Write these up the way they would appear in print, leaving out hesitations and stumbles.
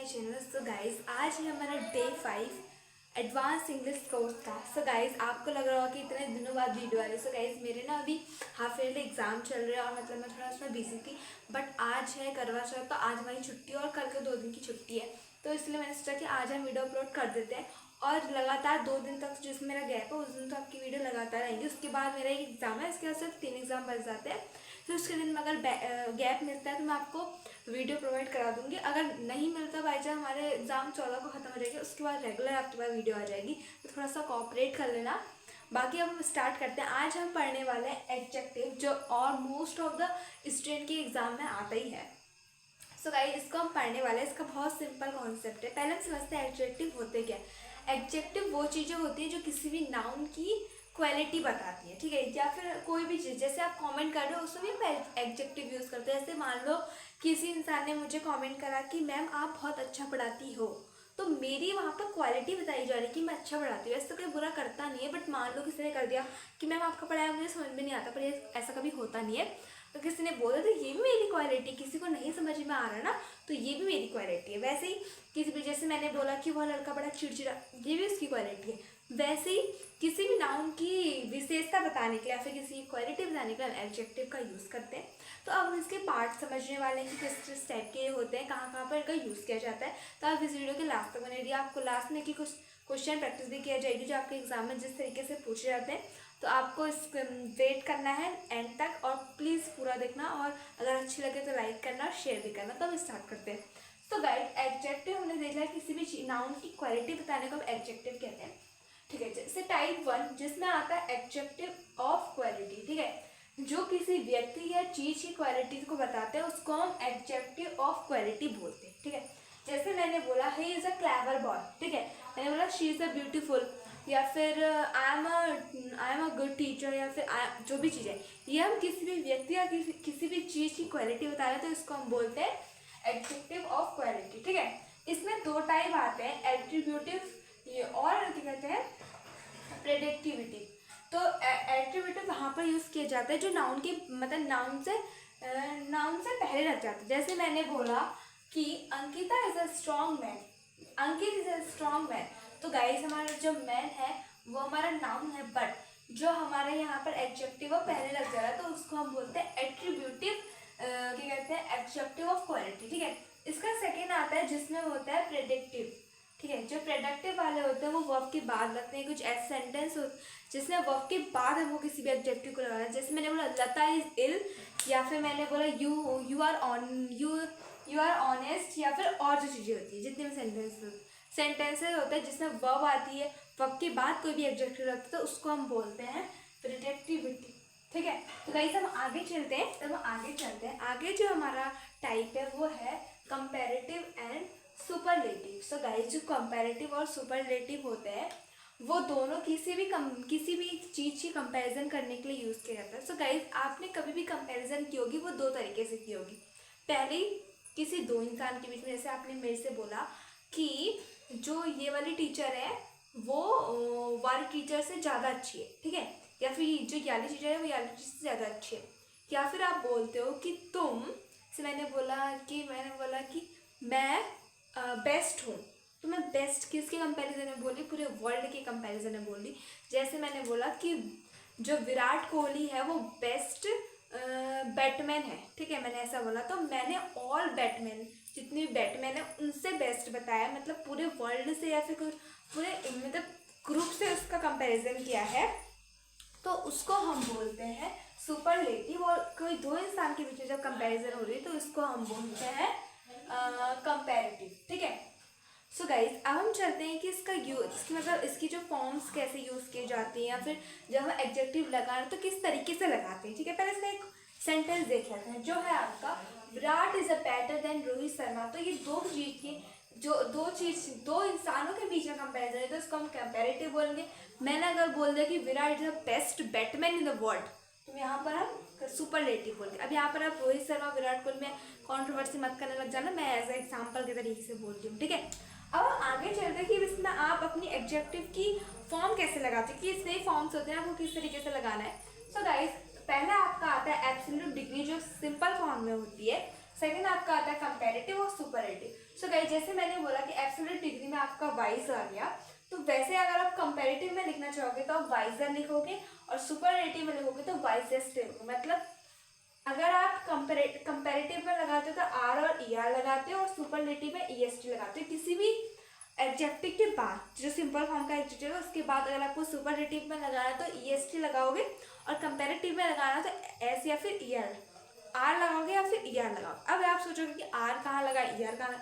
My channel. So guys, आज है हमारा डे 5 एडवांस इंग्लिश कोर्स का। सो गाइस, आपको लग रहा होगा कि इतने दिनों बाद वीडियो आ रही है। सो गाइस, मेरे ना अभी हाफ ईयरली एग्जाम चल रहे हैं और मतलब मैं थोड़ा उसमें बिजी थी। बट आज है करवा चौथ, तो आज हमारी छुट्टी और कल के 2 दिन की छुट्टी है, तो इसलिए मैंने सोचा कि आज हम वीडियो अपलोड कर देते हैं। और लगातार 2 दिन तक जिसमें मेरा गैप है, उस दिन तो आपकी वीडियो लगातार आएंगी। उसके बाद मेरा एक एग्जाम है, इसके बाद सिर्फ 3 एग्जाम बच जाते हैं। फिर उसके दिन में अगर गैप मिलता है तो मैं आपको वीडियो प्रोवाइड करा दूंगी। अगर नहीं मिलता बाई चांस, हमारे एग्जाम 14 को ख़त्म हो जाएगी, उसके बाद रेगुलर आपके पास वीडियो आ जाएगी, तो थोड़ा सा कोऑपरेट कर लेना। बाकी अब हम स्टार्ट करते हैं। आज हम पढ़ने वाले हैं एडजेक्टिव, जो और मोस्ट ऑफ द स्टूडेंट के एग्जाम में आता ही है। सो गाइस, इसको हम पढ़ने वाले हैं। इसका बहुत सिंपल कॉन्सेप्ट है। पहले हम समझते हैं एडजेक्टिव होते क्या। एडजेक्टिव वो चीज़ें होती हैं जो किसी भी नाउन की क्वालिटी बताती है, ठीक है, या फिर कोई भी चीज़। जैसे आप कमेंट कर रहे हो, उसमें भी हम एडजेक्टिव यूज़ करते हैं। जैसे मान लो किसी इंसान ने मुझे कमेंट करा कि मैम आप बहुत अच्छा पढ़ाती हो, तो मेरी वहाँ पर क्वालिटी बताई जा रही है कि मैं अच्छा पढ़ाती हूँ। ऐसा तो कोई बुरा करता नहीं है, बट मान लो किसी ने कर दिया कि मैम आपका पढ़ाया मुझे समझ में नहीं आता, पर ये ऐसा कभी होता नहीं है, तो किसी ने बोला तो ये भी मेरी क्वालिटी, किसी को नहीं समझ में आ रहा ना, तो ये भी मेरी क्वालिटी है। वैसे ही किसी भी, जैसे मैंने बोला कि वह लड़का बड़ा चिड़चिड़ा, ये भी उसकी क्वालिटी है। वैसे ही किसी भी नाउन की विशेषता बताने के लिए या फिर किसी की क्वालिटी बताने के लिए हम एडजेक्टिव का यूज़ करते हैं। तो अब हम इसके पार्ट समझने वाले हैं कि किस किस टाइप के होते हैं, कहाँ कहाँ पर इनका यूज़ किया जाता है। तो आप इस वीडियो के लास्ट तक बने रहिए। आपको लास्ट में कि कुछ क्वेश्चन प्रैक्टिस भी किया जाएगी जो आपके एग्जाम में जिस तरीके से पूछे जाते हैं, तो आपको इस वेट करना है एंड तक, और प्लीज़ पूरा देखना, और अगर अच्छी लगे तो लाइक करना और शेयर भी करना। तो हम स्टार्ट करते हैं। तो गाइड, एडजेक्टिव हमने देखा है किसी भी नाउन की क्वालिटी बताने को एडजेक्टिव कहते हैं, ठीक है। जैसे टाइप 1 जिसमें आता है एडजेक्टिव ऑफ क्वालिटी, ठीक है, जो किसी व्यक्ति या चीज की क्वालिटी को बताते हैं उसको हम एडजेक्टिव ऑफ क्वालिटी बोलते हैं, ठीक है। जैसे मैंने बोला he is a clever boy, ठीक है, मैंने बोला शी इज अ ब्यूटीफुल, या फिर I am a good teacher, या फिर जो भी चीज़ है, ये हम किसी भी व्यक्ति या किसी भी चीज़ की क्वालिटी बता रहे हैं, तो इसको हम बोलते हैं एडजेक्टिव ऑफ क्वालिटी, ठीक है। इसमें 2 टाइप आते हैं, एट्रीब्यूटिव और क्या कहते हैं, प्रेडिक्टिविटी। तो एट्रीब्यूटिव वहाँ पर यूज़ किया जाता है जो नाउन की मतलब नाउन से पहले लग जाता है। जैसे मैंने बोला कि Ankita is a strong man, Ankit is a strong man, तो गाइस हमारा जो मैन है वो हमारा नाउन है, बट जो हमारे यहाँ पर एडजेक्टिव पहले लग जा रहा है, तो उसको हम बोलते हैं एट्रीब्यूटिव, क्या कहते हैं, एडजेक्टिव ऑफ क्वालिटी, ठीक है। इसका सेकेंड आता है जिसमें होता है प्रेडिक्टिव, ठीक है। जो प्रोडक्टिव वाले होते हैं वो वर्ब के बाद लगते हैं। कुछ ऐसे सेंटेंस हो जिसमें वर्ब के बाद हमको किसी भी एडजेक्टिव को लगाना है। जैसे मैंने बोला लता इज इल, या फिर मैंने बोला यू आर ऑनेस्ट, या फिर और जो चीज़ें होती है, जितने भी सेंटेंसेस होते हैं जिसमें वर्ब आती है, वर्ब के बाद कोई भी एडजेक्टिव लगता है, तो उसको हम बोलते हैं प्रोडक्टिविटी, ठीक है। तो गाइस हम आगे चलते हैं। आगे जो हमारा टाइप है वो है comparative and superlative. So guys, जो कंपैरेटिव और सुपरलेटिव होते हैं वो दोनों किसी भी चीज़ की कंपैरिजन करने के लिए यूज़ किया जाता है। सो गाइस, आपने कभी भी कंपैरिजन की होगी, वो 2 तरीके से की होगी। पहले किसी 2 इंसान के बीच में, जैसे आपने मेरे से बोला कि जो ये वाली टीचर है वो वाली टीचर से ज़्यादा अच्छी है, ठीक है, या फिर जो ये वाली टीचर है वो ये वाली टीचर से ज़्यादा अच्छी है। या फिर आप बोलते हो कि तुम से मैंने बोला कि मैं बेस्ट हूँ, तो मैं बेस्ट किसके कंपैरिजन में बोली, पूरे वर्ल्ड के कंपैरिजन में बोली। जैसे मैंने बोला कि जो विराट कोहली है वो बेस्ट बैटमैन है, ठीक है, मैंने ऐसा बोला, तो मैंने ऑल बैटमैन, जितने भी बैटमैन है उनसे बेस्ट बताया, मतलब पूरे वर्ल्ड से या फिर पूरे मतलब ग्रुप से उसका कंपैरिजन किया है, तो उसको हम बोलते हैं सुपरलेटिव। और कोई 2 इंसान के बीच में जब कंपैरिजन हो रही है तो इसको हम बोलते हैं कंपैरेटिव, ठीक है। सो गाइज, अब हम चलते हैं कि इसका यूज, मतलब इसकी जो फॉर्म्स कैसे यूज़ की जाती हैं, या फिर जब हम एडजेक्टिव लगा रहे हैं तो किस तरीके से लगाते हैं, ठीक है। पहले इसका एक सेंटेंस देख लेते हैं जो है आपका, Virat is a better than Rohit Sharma. तो ये 2 चीज़ की, जो 2 इंसानों के बीच में कंपेरिजन है, तो इसको हम कंपेरेटिव बोलेंगे। मैंने अगर बोल दिया कि Virat is the best Batman in the world, तो यहाँ पर हम सुपरलेटिव बोलेंगे। अब यहाँ पर आप रोहित शर्मा विराट कोहली में कॉन्ट्रोवर्सी मत करने लग जाना, मैं एज एग्जाम्पल के तरीके से बोलती हूँ, ठीक है। अब आगे चलते हैं कि इसमें आप अपनी एडजेक्टिव की फॉर्म कैसे लगाते हैं, कि इसमें फॉर्म्स होते हैं आपको किस तरीके से लगाना है। सो गाइस, पहला आपका आता है एब्सोल्यूट डिग्री, जो सिंपल फॉर्म में होती है। सेकंड आपका आता है कंपैरेटिव और सुपरलेटिव। सो गाइस जैसे मैंने बोला कि एब्सोल्यूट डिग्री में आपका वाइज आ गया, तो वैसे अगर आप कंपैरेटिव में लिखना चाहोगे तो आप वाइजर लिखोगे और सुपरलेटिव में लिखोगे तो वाइजेस्ट लिखोगे। मतलब अगर आप कंपैरेटिव में लगाते हो तो आर और ई आर लगाते हो और सुपरलेटिव में ई एस टी लगाते हो। किसी भी एडजेक्टिव के बाद जो सिंपल फॉर्म का एडजेक्टिव है उसके बाद अगर आपको सुपरलेटिव में लगाना है तो ई एस टी लगाओगे और कंपैरेटिव में लगाना तो एस या फिर ई आर लगाओगे या फिर ई आर लगाओगे। अब आप सोचोगे कि आर कहाँ लगा, ई आर कहाँ,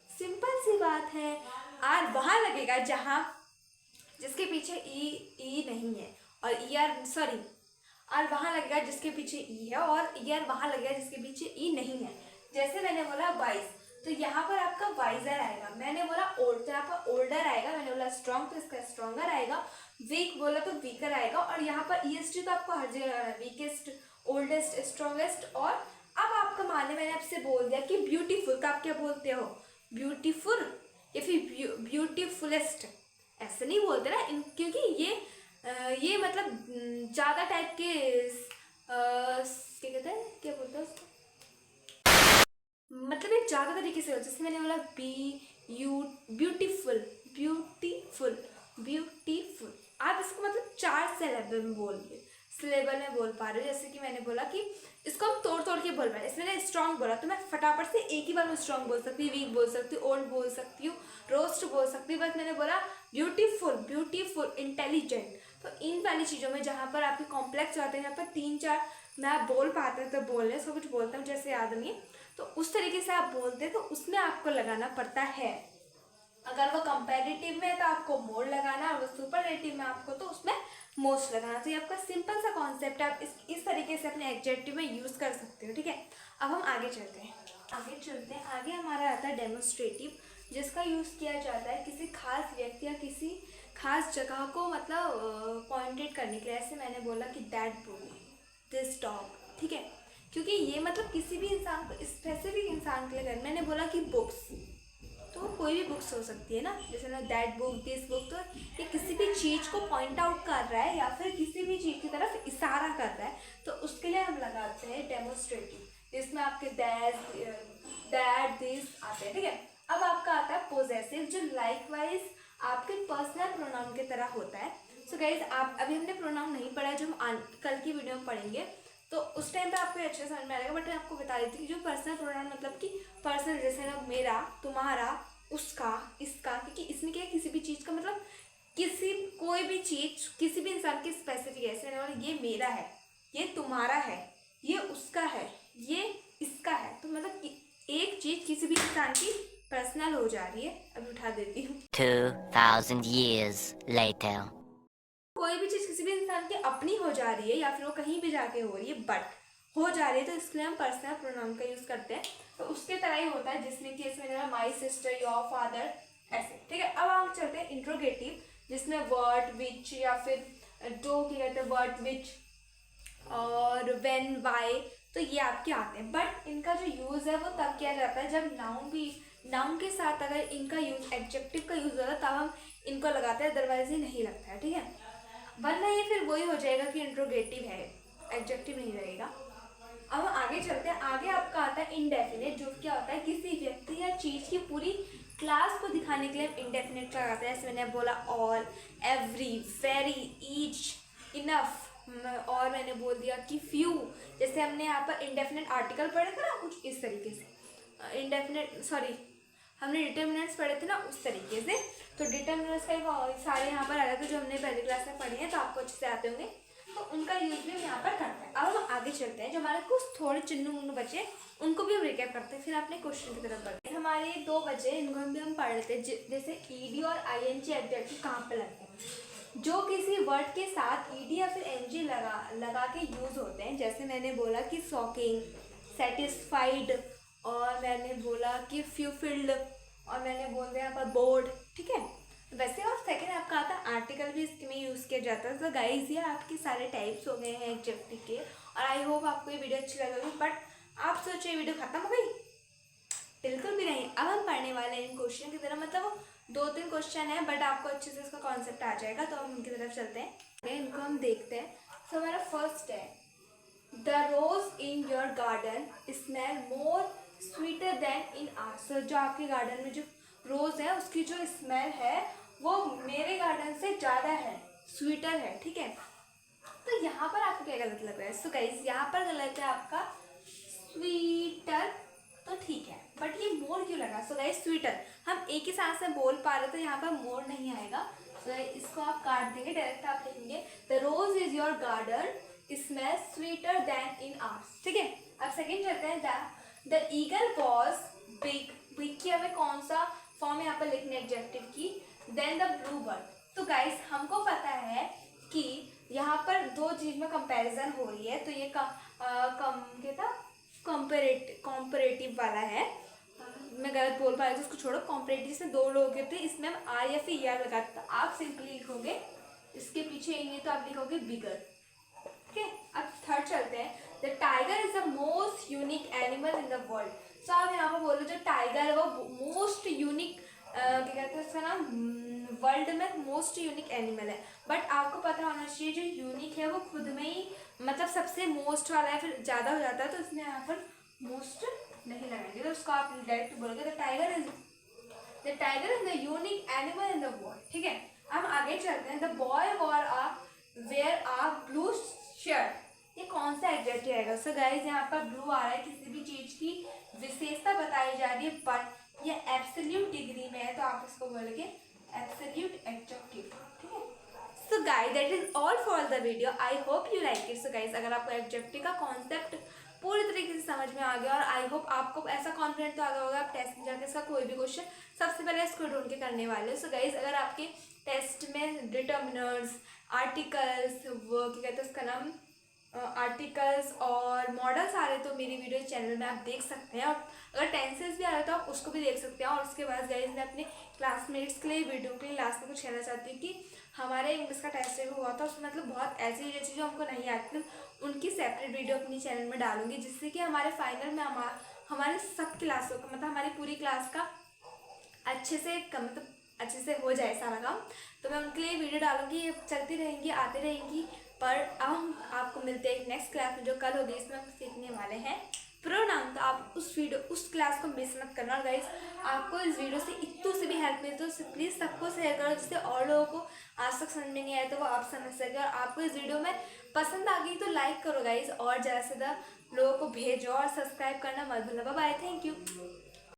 सिंपल सी बात है, आर वहाँ लगेगा जहाँ जिसके पीछे ई नहीं है, और ई आर सॉरी आर वहाँ लगेगा जिसके पीछे ई है और ई आर वहाँ लगेगा जिसके पीछे ई नहीं है। जैसे मैंने बोला वाइज, तो यहाँ पर आपका वाइजर आएगा। मैंने बोला ओल्ड तो आपका ओल्डर आएगा। मैंने बोला स्ट्रॉन्ग तो इसका स्ट्रॉन्गर आएगा। वीक बोला तो वीकर आएगा। और यहाँ पर ई एस टी तो आपको हर जगह है, वीकेस्ट, ओल्डेस्ट, स्ट्रॉन्गेस्ट। और अब आपका माने मैंने आपसे बोल दिया कि ब्यूटीफुल का आप क्या बोलते हो, ब्यूटीफुल या फिर ब्यूटीफुलेस्ट, ऐसे नहीं बोलते ना क्योंकि ये मतलब ज़्यादा टाइप के क्या कहते हैं, क्या बोलते हैं उसको, मतलब ये ज़्यादा तरीके से हो। जैसे मैंने बोला ब्यूटीफुल, ब्यूटीफुल, ब्यूटीफुल, आप इसको मतलब 4 सिलेबल में बोलिए, सिलेबल में बोल पा रहे हो। जैसे कि मैंने बोला कि इसको हम तोड़ तोड़ के बोल पा रहे हैं। इसमें मैंने स्ट्रॉन्ग बोला तो मैं फटाफट से एक ही बार में स्ट्रॉन्ग बोल सकती हूँ, वीक बोल सकती हूँ, ओल्ड बोल सकती हूँ, रोस्ट बोल सकती हूँ। बस मैंने बोला ब्यूटीफुल, ब्यूटीफुल, इंटेलिजेंट। तो इन वाली चीज़ों में जहाँ पर आपके कॉम्प्लेक्स होते हैं, जहाँ पर 3-4 मैं बोल पाते हैं तो बोल रहे, सब कुछ बोलता हूँ जैसे याद नहीं है, तो उस तरीके से आप बोलते हैं तो उसमें आपको लगाना पड़ता है। अगर वो कंपैरेटिव में है तो आपको मोर लगाना, और वो सुपरलेटिव में आपको तो उसमें मोस्ट लगाना। तो ये आपका सिंपल सा कॉन्सेप्ट है, आप इस तरीके से अपने एडजेक्टिव में यूज़ कर सकते हो। ठीक है, अब हम आगे चलते हैं। आगे हमारा आता है डेमोन्स्ट्रेटिव, जिसका यूज़ किया जाता है किसी खास व्यक्ति या किसी खास जगह को मतलब पॉइंटेड करने के लिए। ऐसे मैंने बोला कि दैट बुक, दिस डॉग, ठीक है, क्योंकि ये मतलब किसी भी इंसान को, स्पेसिफिक इंसान के लिए कर। मैंने बोला कि बुक्स, तो कोई भी बुक्स हो सकती है ना, जैसे ना दैट बुक, दिस बुक, तो ये किसी भी चीज़ को पॉइंट आउट कर रहा है या फिर किसी भी चीज़ की तरफ इशारा कर रहा है, तो उसके लिए हम लगाते हैं डेमोन्स्ट्रेटिव, जिसमें आपके दैट दिस आते हैं। ठीक है, अब आपका आता है पोजेसिव, जो लाइकवाइज आपके पर्सनल प्रोनाउन की तरह होता है। सो गाइज आप अभी हमने प्रोनाउन नहीं पढ़ा है, जो हम कल की वीडियो में पढ़ेंगे तो उस टाइम पे आपको अच्छे समझ में आएगा। बट मैं आपको बता देती हूँ कि जो पर्सनल प्रोनाउन मतलब कि पर्सनल, जैसे ना मेरा, तुम्हारा, उसका, इसका, क्योंकि इसमें क्या है, किसी भी चीज़ का मतलब कोई भी चीज़ किसी भी इंसान की स्पेसिफिक है। जैसे मैंने ये मेरा है, ये तुम्हारा है, ये उसका है, ये इसका है, तो मतलब एक चीज़ किसी भी इंसान की पर्सनल हो जा रही है। अभी उठा देती हूँ। 2000 years later. कोई भी चीज़ किसी भी इंसान की अपनी हो जा रही है या फिर वो कहीं भी जाके हो रही है, बट हो जा रही है, तो इसके लिए हम पर्सनल प्रोनाउन का यूज़ करते हैं। तो उसके तरह ही होता है, जिसमें कि इसमें माई सिस्टर, योर फादर, ऐसे। ठीक है, अब हम चलते हैं इंट्रोगेटिव, जिसमें वर्ड, विच या फिर जो क्या कहते हैं, वर्ड, विच और व्हेन, वाई, तो ये आपके आते हैं। बट इनका जो यूज़ है वो तब किया जाता है जब नाउन के साथ अगर इनका यूज़, एडजेक्टिव का यूज़ होता है, तब हम इनको लगाते हैं, अदरवाइज ये नहीं लगता है। ठीक है, वरना ये फिर वही हो जाएगा कि इंट्रोगेटिव है, एडजेक्टिव नहीं रहेगा। अब हम आगे चलते हैं। आगे आपका आता है इंडेफिनिट, जो क्या होता है, किसी व्यक्ति या चीज़ की पूरी क्लास को दिखाने के लिए हम इंडेफिनिट लगाते हैं। जैसे मैंने बोला all, every, very, each, enough, और मैंने बोल दिया कि फ्यू। जैसे हमने यहाँ पर इंडेफिनिट आर्टिकल पढ़े थे ना, कुछ इस तरीके से, इंडेफिनिट सॉरी हमने डिटर्मिनेंट्स पढ़े थे ना, उस तरीके से। तो डिटर्मिनेंट्स का सारे यहाँ पर आ रहे थे जो हमने पहली क्लास में पढ़े हैं, तो आपको अच्छे से आते होंगे, तो उनका यूज भी हम यहाँ पर करते हैं। अब हम आगे चलते हैं, जो हमारे कुछ थोड़े चिन्ह मुन्नू बचे उनको भी हम रिकैप करते हैं, फिर अपने क्वेश्चन की तरफ बढ़ते हैं। हमारे 2 बचे, इनको भी हम पढ़ लेते हैं। जैसे ईडी और आईएनजी एडजेक्टिव कहाँ पे लगते हैं, जो किसी वर्ड के साथ ईडी या फिर एनजी लगा के यूज होते हैं। जैसे मैंने बोला कि शॉकिंग, सेटिस्फाइड, और मैंने बोला कि फ्यूफिल्ड, और मैंने बोल दिया यहाँ पर बोर्ड। ठीक है, वैसे और सेकंड आपका आता है आर्टिकल, भी इसमें यूज़ किया जाता है। तो गाइस ये आपके सारे टाइप्स हो गए हैं एडजेक्टिव के, और आई होप आपको ये वीडियो अच्छी लगेगी। बट आप सोचिए वीडियो खत्म हो गई, बिल्कुल भी नहीं। अब हम पढ़ने वाले हैं इन क्वेश्चन की तरफ, मतलब 2-3 क्वेश्चन है, बट आपको अच्छे से इसका कॉन्सेप्ट आ जाएगा। तो हम उनकी तरफ चलते हैं, इनको हम देखते हैं। तो हमारा फर्स्ट है the rose in your garden smell more sweeter than in ours. जो आपके गार्डन में जो रोज है उसकी जो स्मेल है वो मेरे गार्डन से ज़्यादा है, स्वीटर है, ठीक है। तो यहाँ पर आपको क्या गलत लग रहा है? सो गाइस यहाँ पर गलत है आपका स्वीटर, तो ठीक है, बट ये मोर क्यों लगा? सो गाइस स्वीटर हम एक ही सांस में बोल पा रहे, तो यहाँ पर मोर नहीं आएगा। तो इसको आप काट देंगे, डायरेक्ट आप लिखेंगे the rose is your garden smell sweeter than in ours, ठीक है। अब सेकंड चलते हैं, the eagle was big. Big की हमें कौन सा फॉर्म यहाँ पर लिखने एडजेक्टिव की? Then the blue bird. तो गाइस हमको पता है कि यहाँ पर दो चीज में कंपैरिजन हो रही है, तो ये क्या था, कॉम्परेटिव वाला है। मैं गलत बोल पा रही थी, उसको छोड़ो। कॉम्परेटिव से दो लोग थे, इसमें हम आर या फिर या लगाते, तो आप सिंपली लिखोगे इसके पीछे ये, तो आप लिखोगे बिगर, ठीक है। अब थर्ड चलते हैं, the tiger is the most unique animal in the world. So आप यहाँ पर बोलो जो टाइगर है वो मोस्ट यूनिक, क्या कहते हैं उसका नाम, वर्ल्ड में मोस्ट यूनिक एनिमल है। बट आपको पता होना चाहिए जो यूनिक है वो खुद में ही मतलब सबसे मोस्ट वाला है, फिर ज़्यादा हो जाता है, तो इसमें यहाँ पर मोस्ट नहीं लगाएंगे, तो उसको आप डायरेक्ट बोलोगे the tiger is the unique animal in the world, ठीक है। हम आगे चलते हैं, the boy wear a blue shirt. ये कौन सा एडजेक्टिव आएगा? सो गाइस यहाँ पर ब्लू आ रहा है, किसी भी चीज की विशेषता बताई जा रही है, बट ये एब्सोल्यूट डिग्री में है, तो आप इसको बोलोगे एब्सोल्यूट एडजेक्टिव, ठीक है। So guys that is all for the video, I hope you like it. So guys अगर आपको एडजेक्टिव का कॉन्सेप्ट पूरी तरीके से समझ में आ गया, और आई होप आपको ऐसा कॉन्फिडेंट तो आ गया होगा आप टेस्ट में जाकर इसका कोई भी क्वेश्चन सबसे पहले इसको ढूंढ के करने वाले हो। सो गाइस अगर आपके टेस्ट में डिटर्मिनर्स, आर्टिकल्स, वो क्या कहते हैं उसका नाम, आर्टिकल्स और मॉडल्स आ रहे तो मेरी वीडियो चैनल में आप देख सकते हैं, और अगर टेंसेस भी आ रहे तो आप उसको भी देख सकते हैं। और उसके बाद गाइस मैं अपने क्लासमेट्स के लिए वीडियो के लिए लास्ट में कुछ कहना चाहती हूँ कि हमारे इंग्लिश का टेस्ट रिव्यू हुआ था, उसमें मतलब बहुत ऐसी चीज़ें जो हमको नहीं आती, उनकी सेपरेट वीडियो अपनी चैनल में डालूंगी, जिससे कि हमारे फाइनल में हमारे सब क्लासों का मतलब हमारी पूरी क्लास का अच्छे से मतलब अच्छे से हो जाए सारा काम। तो मैं उनके लिए वीडियो डालूंगी, ये चलती रहेंगी, आती रहेंगी। पर अब हम आपको मिलते हैं एक नेक्स्ट क्लास में जो कल होगी, इसमें हम सीखने वाले हैं प्रोनाउन। तो आप उस क्लास को मिस मत करना। और गाइस आपको इस वीडियो से इतनी से भी हेल्प मिले तो प्लीज़ सबको शेयर करो, जिससे और लोगों को आज तक समझ में नहीं आया तो वो आप समझ सके। और आपको इस वीडियो में पसंद आ गई तो लाइक करो गाइस, और ज़्यादा से ज़्यादा लोगों को भेजो, और सब्सक्राइब करना मत भूलना। Bye bye, thank you.